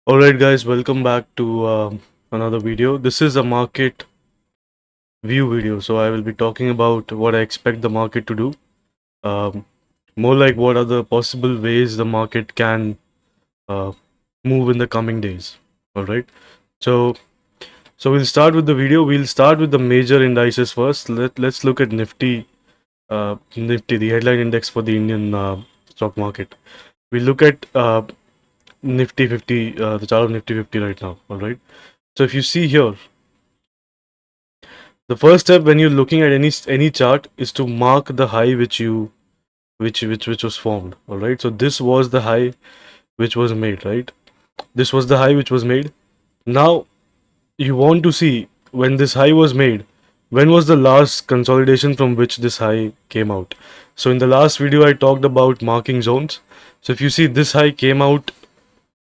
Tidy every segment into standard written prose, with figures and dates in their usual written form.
Alright guys, welcome back to another video. This is a market view video, so I will be talking about what I expect the market to do. Um, More like what are the possible ways the market can uh, move in the coming days. Alright, so we'll start with the video. We'll start with the major indices first. Let's look at Nifty, Nifty, the headline index for the Indian stock market. We look at Nifty 50, the chart of Nifty 50 right now. Alright, so if you see here, the first step when you're looking at any chart is to mark the high which was formed. All right, so this was the high which was made, right? This was the high which was made. Now you want to see when this high was made, when was the last consolidation from which this high came out. So in the last video I talked about marking zones. So if you see, this high came out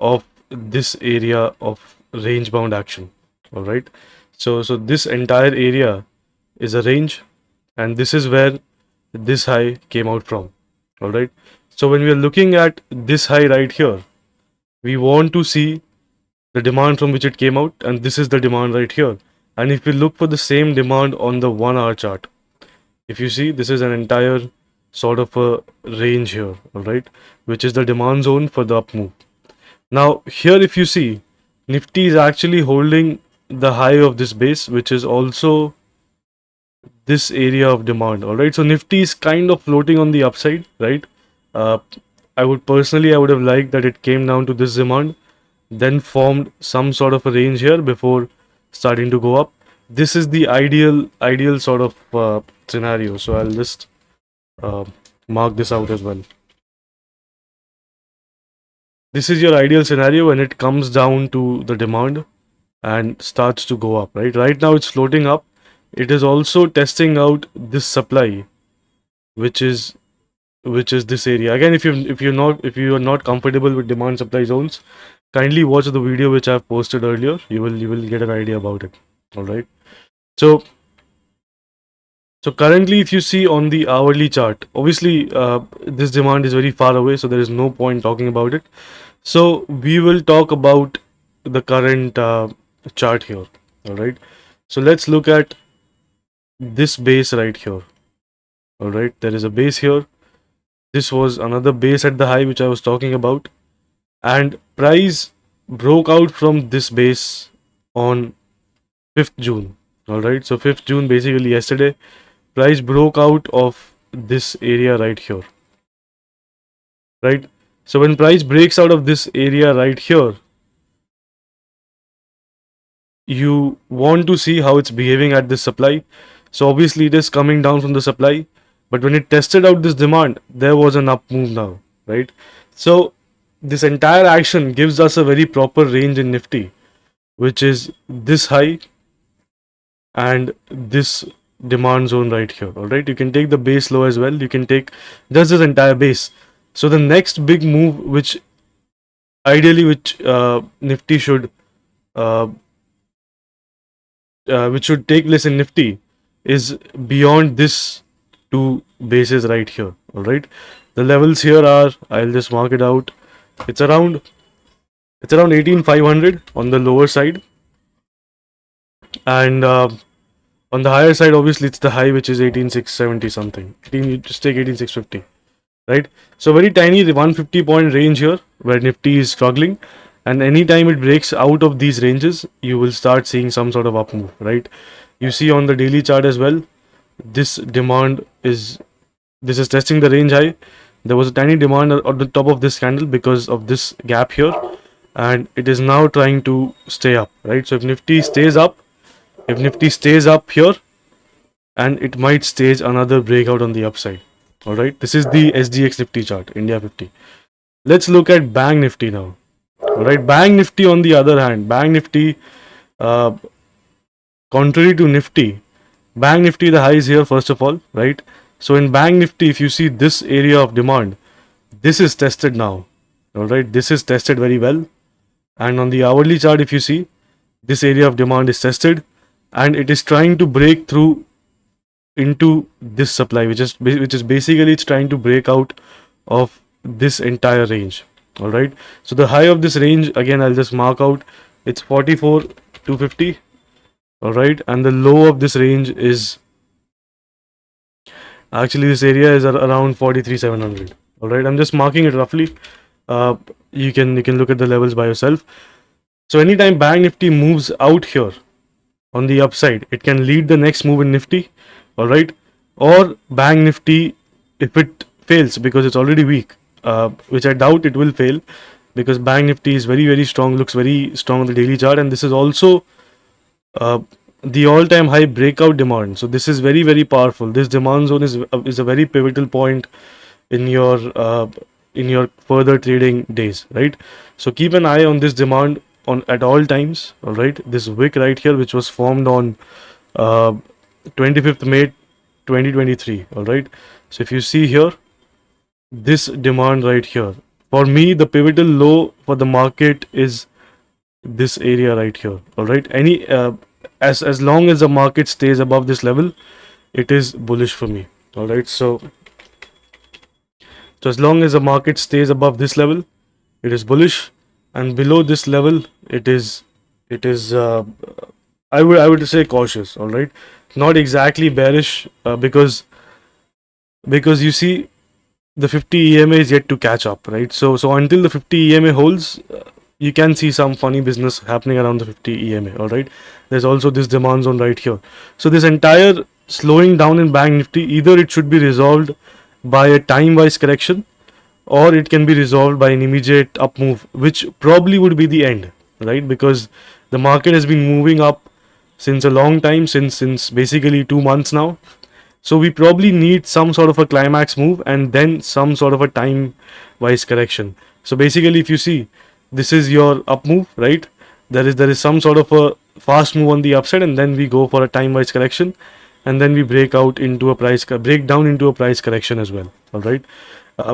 of this area of range bound action. All right, so this entire area is a range, and this is where this high came out from. All right, so when we are looking at this high right here, we want to see the demand from which it came out, and this is the demand right here. And if we look for the same demand on the 1 hour chart, if you see, this is an entire sort of a range here. All right, which is the demand zone for the up move. Now here if you see, Nifty is actually holding the high of this base, which is also this area of demand. All right, so Nifty is kind of floating on the upside, right? uh, I would have liked that it came down to this demand, then formed some sort of a range here before starting to go up. This is the ideal sort of scenario, so I'll just uh, mark this out as well. This is your ideal scenario when it comes down to the demand and starts to go up, right now it's floating up. It is also testing out this supply, which is this area. Again, if you are not comfortable with demand supply zones, kindly watch the video which I've posted earlier. You will get an idea about it. All right, so currently if you see on the hourly chart, obviously this demand is very far away, so there is no point talking about it. So we will talk about the current chart here. All right, so let's look at this base right here. All right, there is a base here. This was another base at the high which I was talking about, and price broke out from this base on 5th June. All right, so 5th June, basically yesterday, price broke out of this area right here, right? So when price breaks out of this area right here, you want to see how it's behaving at this supply. So obviously it is coming down from the supply, but when it tested out this demand, there was an up move now, right? So this entire action gives us a very proper range in Nifty, which is this high and this demand zone right here. All right, you can take the base low as well. You can take just this entire base. So the next big move, which ideally Nifty should which should take place in Nifty, is beyond this two bases right here. All right, the levels here are, I'll just mark it out. It's around 18,500 on the lower side, and on the higher side, obviously it's the high, which is 18,670 something. You just take 18,650, right? So very tiny, the 150 point range here where Nifty is struggling, and anytime it breaks out of these ranges, you will start seeing some sort of up move, right? You see on the daily chart as well, this is testing the range high. There was a tiny demand on the top of this candle because of this gap here, and it is now trying to stay up, right? So if Nifty stays up here, and it might stage another breakout on the upside. All right, this is the SGX Nifty chart, India 50. Let's look at Bank Nifty now. All right, Bank Nifty on the other hand, Bank Nifty, contrary to Nifty, Bank Nifty, the high is here first of all, right? So in Bank Nifty, if you see this area of demand, this is tested now. All right, this is tested very well, and on the hourly chart, if you see, this area of demand is tested, and it is trying to break through into this supply, which is basically it's trying to break out of this entire range. All right. So the high of this range, again, I'll just mark out, it's 44,250. All right, and the low of this range is actually, this area is around 43,700. All right, I'm just marking it roughly. Uh, you can look at the levels by yourself. So anytime Bank Nifty moves out here on the upside, it can lead the next move in Nifty. All right, or Bank Nifty, if it fails because it's already weak, which I doubt it will fail, because Bank Nifty is very strong, looks very strong on the daily chart, and this is also uh, the all-time high breakout demand. So this is very powerful. This demand zone is a very pivotal point in your further trading days, right? So keep an eye on this demand on at all times. All right, this wick right here, which was formed on uh, 25th May 2023. All right, so if you see here, this demand right here, for me the pivotal low for the market is this area right here. All right, as long as the market stays above this level, it is bullish for me. All right, so as long as the market stays above this level, it is bullish, and below this level, it is I would say cautious. All right, not exactly bearish, because you see the 50 EMA is yet to catch up, right? So until the 50 EMA holds, you can see some funny business happening around the 50 EMA. All right, there's also this demand zone right here. So this entire slowing down in Bank Nifty, either it should be resolved by a time wise correction, or it can be resolved by an immediate up move, which probably would be the end, right? Because the market has been moving up since a long time, since basically 2 months now. So we probably need some sort of a climax move and then some sort of a time wise correction. So basically, if you see, this is your up move, right? There is some sort of a fast move on the upside, and then we go for a time wise correction, and then we break down into a price correction as well. All right,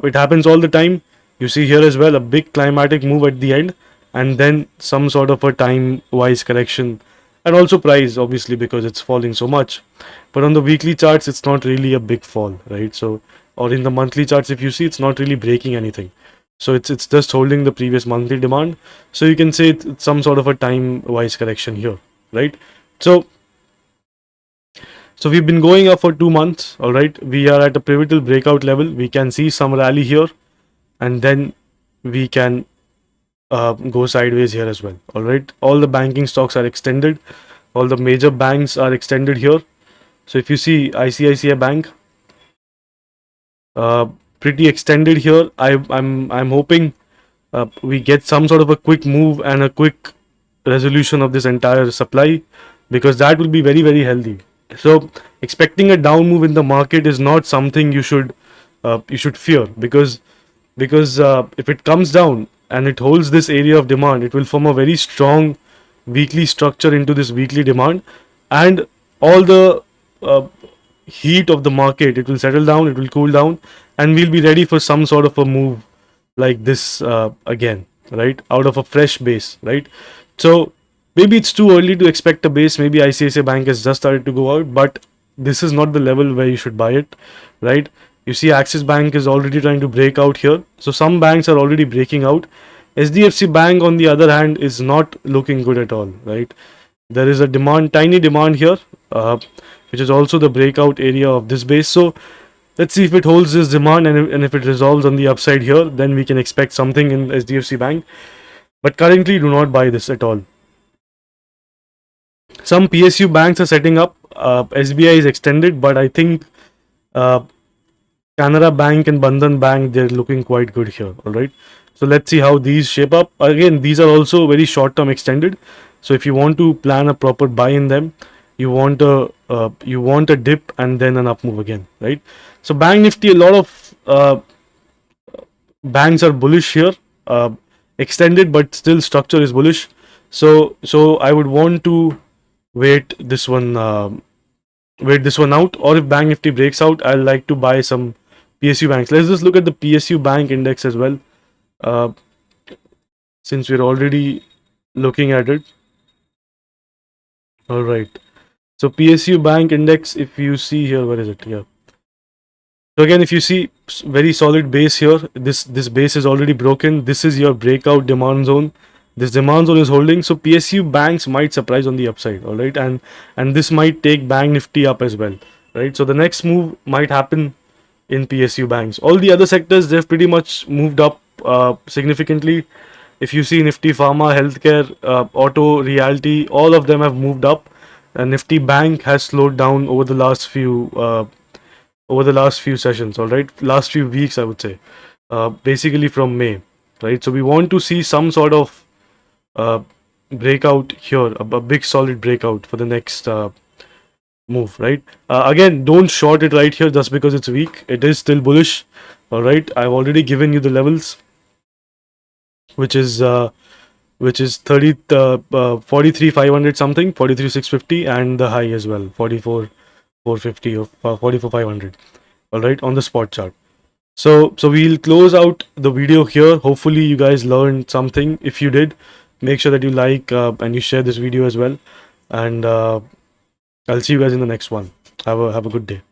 it happens all the time. You see here as well, a big climatic move at the end, and then some sort of a time wise correction, and also price obviously because it's falling so much. But on the weekly charts, it's not really a big fall, right? So, or in the monthly charts, if you see, it's not really breaking anything. So it's just holding the previous monthly demand. So you can say it's some sort of a time wise correction here, right? So we've been going up for 2 months. All right, we are at a pivotal breakout level. We can see some rally here, and then we can go sideways here as well. All right, all the banking stocks are extended. All the major banks are extended here. So if you see ICICI Bank, uh, pretty extended here. I'm hoping we get some sort of a quick move and a quick resolution of this entire supply, because that will be very healthy. So expecting a down move in the market is not something you should fear, because if it comes down and it holds this area of demand, it will form a very strong weekly structure into this weekly demand, and all the uh, heat of the market, it will settle down, it will cool down, and we'll be ready for some sort of a move like this again, right, out of a fresh base, right? So maybe it's too early to expect a base. Maybe ICICI Bank has just started to go out, but this is not the level where you should buy it, right? You see Axis Bank is already trying to break out here, so some banks are already breaking out. SDFC Bank on the other hand is not looking good at all, right? There is a tiny demand here, which is also the breakout area of this base. So let's see if it holds this demand, and if it resolves on the upside here, then we can expect something in SDFC Bank. But currently, do not buy this at all. Some PSU banks are setting up. SBI is extended, but I think uh, Canara Bank and Bandhan Bank, they're looking quite good here. All right. So let's see how these shape up. Again, these are also very short term extended. So if you want to plan a proper buy in them, you want a dip and then an up move again, right? So Bank Nifty, a lot of banks are bullish here, uh, extended, but still structure is bullish. So I would want to wait this one wait this one out, or if Bank Nifty breaks out, I'll like to buy some PSU banks. Let's just look at the PSU bank index as well, uh, since we're already looking at it. All right. So PSU bank index, if you see here, where is it? Yeah. So again, if you see very solid base here, this base is already broken. This is your breakout demand zone. This demand zone is holding, so PSU banks might surprise on the upside, all right, and this might take Bank Nifty up as well, right? So the next move might happen in PSU banks. All the other sectors, they've pretty much moved up significantly. If you see Nifty Pharma, Healthcare, Auto, Realty, all of them have moved up. And Nifty Bank has slowed down over the last few sessions, all right, last few weeks, I would say, basically from May, right? So we want to see some sort of uh, breakout here, a big solid breakout for the next move, right? Again, don't short it right here just because it's weak. It is still bullish, all right. I've already given you the levels, which is 30 43 500 something, 43 650, and the high as well, 44 450 or 44 500, all right, on the spot chart. So we'll close out the video here. Hopefully you guys learned something. If you did, make sure that you like and you share this video as well, and I'll see you guys in the next one. Have a good day.